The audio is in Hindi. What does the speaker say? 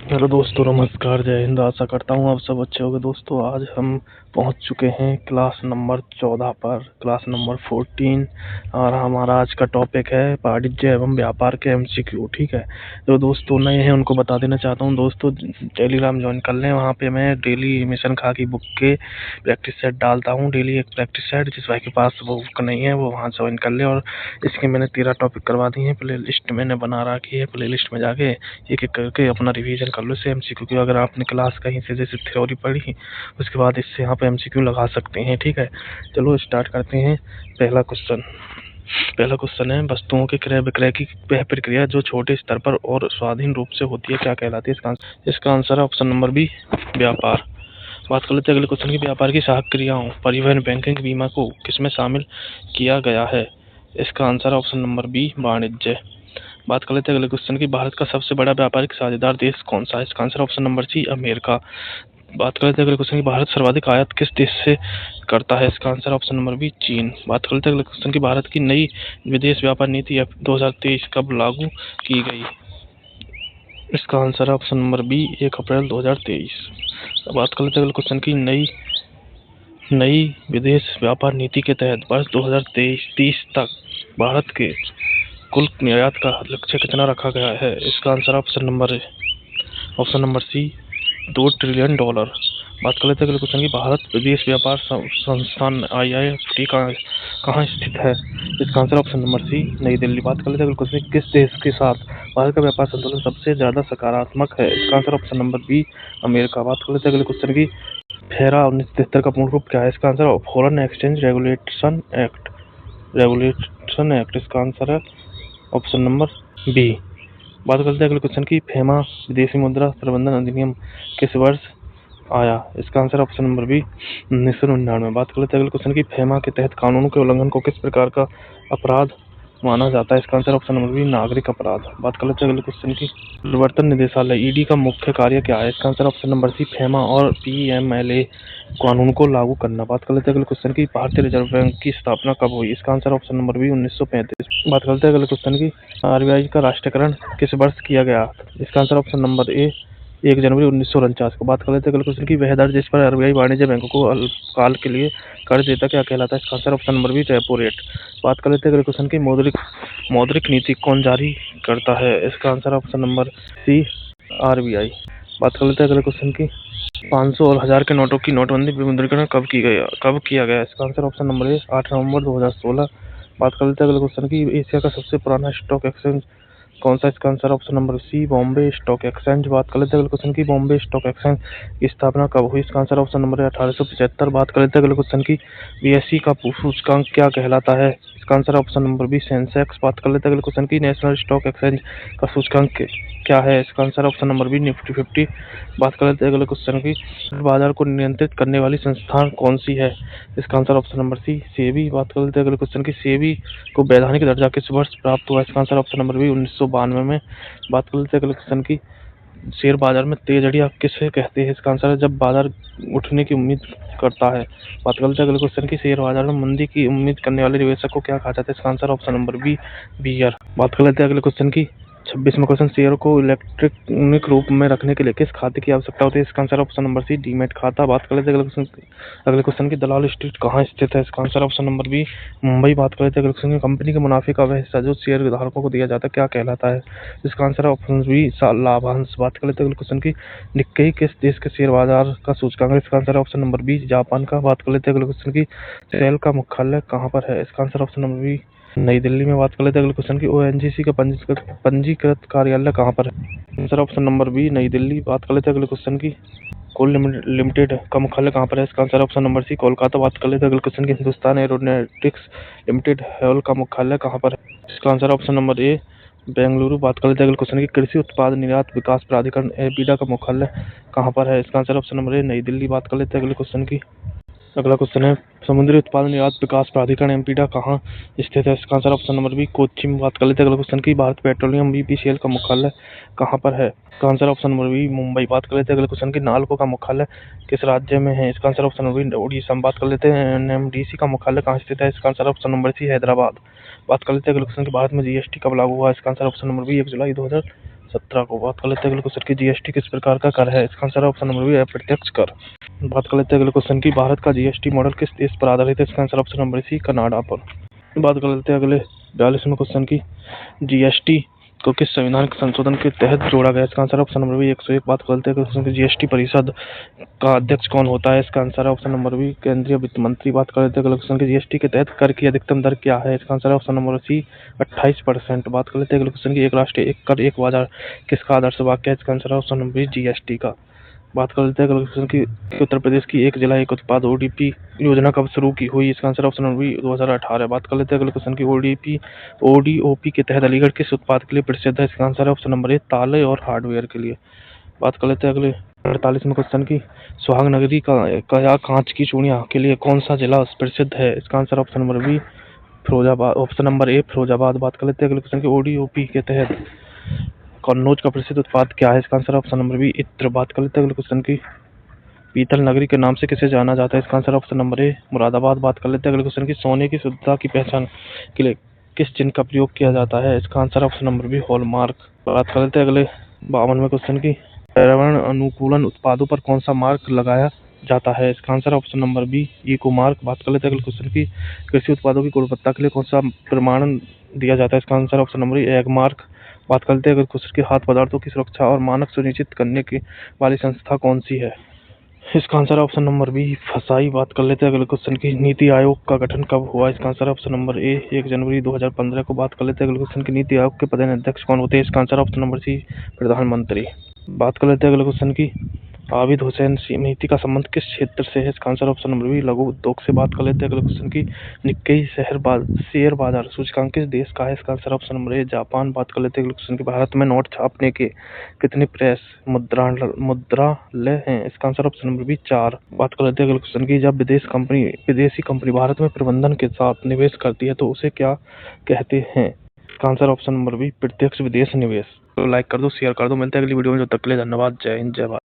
हेलो दोस्तों, नमस्कार, जय हिंद। आशा करता हूँ आप सब अच्छे होंगे। दोस्तों, आज हम पहुँच चुके हैं क्लास नंबर 14 पर, क्लास नंबर 14। और हमारा आज का टॉपिक है वाणिज्य एवं व्यापार के एमसीक्यू। ठीक है, जो दोस्तों नए हैं उनको बता देना चाहता हूँ, दोस्तों टेलीग्राम ज्वाइन कर लें। वहाँ पे मैं डेली मिशन खा की बुक के प्रैक्टिस सेट डालता हूँ, डेली एक प्रैक्टिस सेट। जिस भाई के पास वो बुक नहीं है वो वहाँ ज्वाइन कर ले। और इसके मैंने 13 टॉपिक करवा दिए हैं, प्ले लिस्ट मैंने बना रखी है। प्ले लिस्ट में जाके एक एक करके अपना रिवीजन कर लो इससे एमसीक्यू। क्योंकि अगर आपने क्लास कहीं से जैसे थ्योरी पढ़ी, उसके बाद इससे यहाँ पे एमसीक्यू लगा सकते हैं। ठीक है, चलो स्टार्ट करते हैं। पहला क्वेश्चन है, वस्तुओं के क्रय विक्रय की वह प्रक्रिया जो छोटे स्तर पर और स्वाधीन रूप से होती है क्या कहलाती है? इसका आंसर है ऑप्शन नंबर बी, व्यापार। बात कर लेते हैं अगले क्वेश्चन की। व्यापार की सहायक क्रियाओं परिवहन, बैंकिंग, बीमा को किसमें शामिल किया गया है? इसका आंसर है ऑप्शन नंबर बी, वाणिज्य। बात कर लेते हैं अगले क्वेश्चन की। भारत का सबसे बड़ा व्यापारिक साझेदार देश कौन सा है? इसका answer option number C, America. बात कर लेते हैं अगले क्वेश्चन की। भारत सर्वाधिक आयात किस देश से करता है? इसका आंसर ऑप्शन नंबर बी, चीन। बात कर लेते हैं अगले क्वेश्चन की। भारत की नई विदेश व्यापार नीति 2023 कब लागू की गई? इसका आंसर है ऑप्शन नंबर बी, 1 अप्रैल 2023। बात कर लेते हैं अगले क्वेश्चन की। नई विदेश व्यापार नीति के तहत वर्ष 2023-30 तक भारत के कुल निर्यात का लक्ष्य कितना रखा गया है? इसका answer option number C, $2 trillion. बात कर लेते हैं अगले क्वेश्चन की। भारत विदेश व्यापार संस्थान IIFT कहाँ स्थित है? इसका आंसर ऑप्शन नंबर सी, नई दिल्ली। बात कर लेते हैं अगले क्वेश्चन की। किस देश के साथ भारत का व्यापार संतुलन सबसे ज्यादा सकारात्मक है? इसका answer option number B, America. बात कर लेते हैं अगले क्वेश्चन की। फेरा 1973 का पूर्ण रूप क्या है? इसका answer foreign exchange regulation act. इसका आंसर है ऑप्शन नंबर बी। बात करते हैं अगले क्वेश्चन की। फेमा विदेशी मुद्रा प्रबंधन अधिनियम किस वर्ष आया? इसका आंसर ऑप्शन नंबर बी, 1999। बात कर लेते हैं अगले क्वेश्चन की। फेमा के तहत कानूनों के उल्लंघन को किस प्रकार का अपराध माना जाता है? इसका आंसर ऑप्शन नंबर बी, नागरिक अपराध। बात कर लेते हैं अगले क्वेश्चन की। प्रवर्तन निदेशालय ईडी का मुख्य कार्य क्या है? इसका answer option number C, FEMA और पीएमएलए कानून को लागू करना। बात कर लेते हैं अगले क्वेश्चन की। भारतीय रिजर्व बैंक की स्थापना कब हुई? इसका आंसर ऑप्शन नंबर बी, 1935। बात करते हैं अगले क्वेश्चन की। आरबीआई का राष्ट्रीयकरण किस वर्ष किया गया? इसका आंसर ऑप्शन नंबर ए, 1 जनवरी 1949 को। बात कर लेते हैं अगले क्वेश्चन की। वह दर जिस पर आरबीआई वाणिज्य बैंकों को अल्पकाल के लिए कर्ज देता क्या कहलाता है? इसका answer option number B, repo rate. बात कर लेते हैं अगले क्वेश्चन की। मौद्रिक नीति कौन जारी करता है? इसका answer option number C, RBI. बात कर लेते हैं अगले क्वेश्चन की। 500 और 1000 के नोटों की नोटबंदी विमुद्रीकरण कब किया गया? इसका आंसर ऑप्शन नंबर ए, 8 नवंबर 2016। बात कर लेते हैं अगले क्वेश्चन की। एशिया का सबसे पुराना स्टॉक एक्सचेंज कौन सा? इसका answer option number C, Bombay stock exchange. बात कर लेते हैं अगले क्वेश्चन की। बॉम्बे स्टॉक एक्सचेंज की स्थापना कब हुई? इसका आंसर ऑप्शन नंबर है 1875। बात कर लेते हैं अगले क्वेश्चन की। बीएसई का सूचकांक क्या कहलाता है? इसका answer option number B, Sensex. बात कर लेते हैं अगले क्वेश्चन की। नेशनल स्टॉक एक्सचेंज का सूचकांक क्या है? इसका answer option number B, Nifty 50। बात कर लेते हैं अगले क्वेश्चन की। बाजार को नियंत्रित करने वाली संस्थान कौन सी है? इसका answer option number C, SEBI. बात कर लेते हैं अगले क्वेश्चन की। सेबी को वैधानिक दर्जा किस वर्ष प्राप्त हुआ? इसका आंसर ऑप्शन नंबर बी, 1992 में। बात कर लेते हैं अगले क्वेश्चन की। शेयर बाजार में तेज अड़िया किसे कहते हैं? इसका आंसर है जब बाजार उठने की उम्मीद करता है। बात कर लेते हैं अगले क्वेश्चन की। शेयर बाजार में मंदी की उम्मीद करने वाले निवेशक को क्या कहा जाता है? इसका answer option number B, bear. बात कर लेते हैं अगले क्वेश्चन की। 26वां क्वेश्चन। शेयर को इलेक्ट्रॉनिक रूप में रखने के लिए किस खाते की आवश्यकता होती है? इसका answer option number C, demat खाता। बात कर लेते हैं अगले क्वेश्चन की। दलाल स्ट्रीट कहाँ स्थित है? इसका answer option number B, Mumbai. बात कर लेते हैं अगले क्वेश्चन की। कंपनी के मुनाफे का वह हिस्सा जो शेयर धारकों को दिया जाता है क्या कहलाता है? इसका आंसर है ऑप्शन बी, लाभांश। बात कर लेते हैं अगले क्वेश्चन की। निक्केई किस देश के शेयर बाजार का सूचकांक है? इसका आंसर है ऑप्शन नंबर बी, जापान का। बात कर लेते हैं अगले क्वेश्चन की। सेल का मुख्यालय कहाँ पर है? इसका आंसर ऑप्शन नंबर बी, नई दिल्ली में। बात कर लेते हैं अगले क्वेश्चन की। ओएनजीसी का पंजीकृत कार्यालय कहाँ पर है? आंसर ऑप्शन नंबर बी, नई दिल्ली। बात कर लेते हैं अगले क्वेश्चन की। कोल लिमिटेड का मुख्यालय कहाँ पर है? इसका answer option number C, Kolkata. बात कर लेते हैं अगले क्वेश्चन की। हिंदुस्तान एरोनॉटिक्स लिमिटेड हेल का मुख्यालय कहाँ पर है? इसका आंसर ऑप्शन नंबर ए, बेंगलुरु। बात कर लेते हैं अगले क्वेश्चन की। कृषि उत्पाद निर्यात विकास प्राधिकरण एपीडा का मुख्यालय कहाँ पर है? इसका आंसर ऑप्शन नंबर ए, नई दिल्ली। बात कर लेते हैं अगले क्वेश्चन की। अगला क्वेश्चन है, समुद्री उत्पाद निर्यात विकास प्राधिकरण एमपीडा कहाँ स्थित है? इसका answer option number B, Kochi में। बात कर लेते हैं अगले क्वेश्चन की। भारत पेट्रोलियम बीपीसीएल का मुख्यालय कहाँ पर है? इसका answer option number B, Mumbai. बात कर लेते हैं अगले क्वेश्चन की। नालको का मुख्यालय किस राज्य में है? इसका answer option number B, Orissa में। बात कर लेते हैं एनएमडीसी का मुख्यालय कहाँ स्थित है? इसका answer option number C, Hyderabad. बात कर लेते हैं अगले क्वेश्चन की। भारत में जीएसटी कब लागू हुआ? इसका आंसर ऑप्शन नंबर बी, 1 जुलाई 2023। 2017 को। बात कर लेते हैं अगले क्वेश्चन की, जीएसटी किस प्रकार का कर है? इसका आंसर ऑप्शन नंबर बी अप्रत्यक्ष कर। बात कर लेते हैं अगले क्वेश्चन की, भारत का जीएसटी मॉडल किस देश पर आधारित है? इसका answer option number C Canada पर। बात कर लेते हैं अगले 42वें क्वेश्चन की, जीएसटी को किस संविधान के संशोधन के तहत जोड़ा गया? इसका आंसर ऑप्शन नंबर बी 101। बात कर लेते हैं क्वेश्चन की, जीएसटी परिषद का अध्यक्ष कौन होता है? इसका आंसर ऑप्शन नंबर बी केंद्रीय वित्त मंत्री। बात कर लेते हैं अगले क्वेश्चन की, जीएसटी के तहत कर की अधिकतम दर क्या है? इसका आंसर ऑप्शन नंबर सी 28%। बात कर लेते हैं अगले क्वेश्चन की, एक राष्ट्र एक कर एक बाजार किसका आदर्श वाक्य है? इसका answer option number B GST का। बात कर लेते हैं अगले क्वेश्चन की, उत्तर प्रदेश की एक जिला एक उत्पाद ओडीपी योजना कब शुरू की हुई? इसका आंसर ऑप्शन नंबर बी 2018। बात कर लेते हैं अगले क्वेश्चन की, ओडीओपी के तहत अलीगढ़ किस उत्पाद के लिए प्रसिद्ध है? इसका आंसर है ऑप्शन नंबर ए ताले और हार्डवेयर के लिए। बात कर लेते हैं अगले 48वें क्वेश्चन की, सुहाग नगरी का या कांच की चूड़ियां के लिए कौन सा जिला प्रसिद्ध है? इसका answer option number B Firozabad, option number A Firozabad. बात कर लेते हैं अगले क्वेश्चन की, ओडीओपी के तहत कन्नौज का प्रसिद्ध उत्पाद क्या है? इसका आंसर ऑप्शन नंबर बी इत्र। बात कर लेते हैं अगले क्वेश्चन की, पीतल नगरी के नाम से किसे जाना जाता है? इसका आंसर ऑप्शन नंबर ए मुरादाबाद। बात कर लेते हैं अगले क्वेश्चन की, सोने की शुद्धता की पहचान के लिए किस चिन्ह का प्रयोग किया जाता है? इसका answer option number B hallmark. बात कर लेते हैं अगले 52वें क्वेश्चन की, पर्यावरण अनुकूलन उत्पादों पर कौन सा मार्क लगाया जाता है? इसका answer option number B eco mark. बात कर लेते हैं अगले क्वेश्चन की, कृषि उत्पादों की गुणवत्ता के लिए कौन सा प्रमाणन दिया जाता है? इसका आंसर ऑप्शन नंबर ए एग मार्क। बात करते हैं अगर क्वेश्चन की, खाद्य पदार्थों की सुरक्षा और मानक सुनिश्चित करने की वाली संस्था कौन सी है? इसका आंसर ऑप्शन नंबर बी फसाई। बात कर लेते हैं अगले क्वेश्चन की, नीति आयोग का गठन कब हुआ? इसका आंसर ऑप्शन नंबर ए 1 जनवरी 2015 को। बात कर लेते हैं अगले क्वेश्चन की, नीति आयोग के पदेन अध्यक्ष कौन होते हैं? इसका आंसर ऑप्शन नंबर सी प्रधानमंत्री। बात कर लेते हैं अगले क्वेश्चन की, आबिद हुसैन समिति का संबंध किस क्षेत्र से है? इसका आंसर ऑप्शन नंबर बी लघु उद्योग से। बात कर लेते हैं अगले क्वेश्चन की, निक्केई शेयर बाजार सूचकांक किस देश का है? इसका answer option number A Japan. बात कर लेते हैं अगले क्वेश्चन की, भारत में नोट छापने के कितने प्रेस मुद्रालय हैं? इसका आंसर ऑप्शन नंबर बी 4। बात कर लेते हैं अगले क्वेश्चन की, जब विदेशी कंपनी भारत में प्रबंधन के साथ निवेश करती है तो उसे क्या कहते हैं? इसका आंसर ऑप्शन नंबर बी प्रत्यक्ष विदेश निवेश। तो लाइक कर दो, शेयर कर दो, मिलते हैं अगली वीडियो में, जब तक के लिए धन्यवाद। जय हिंद, जय भारत।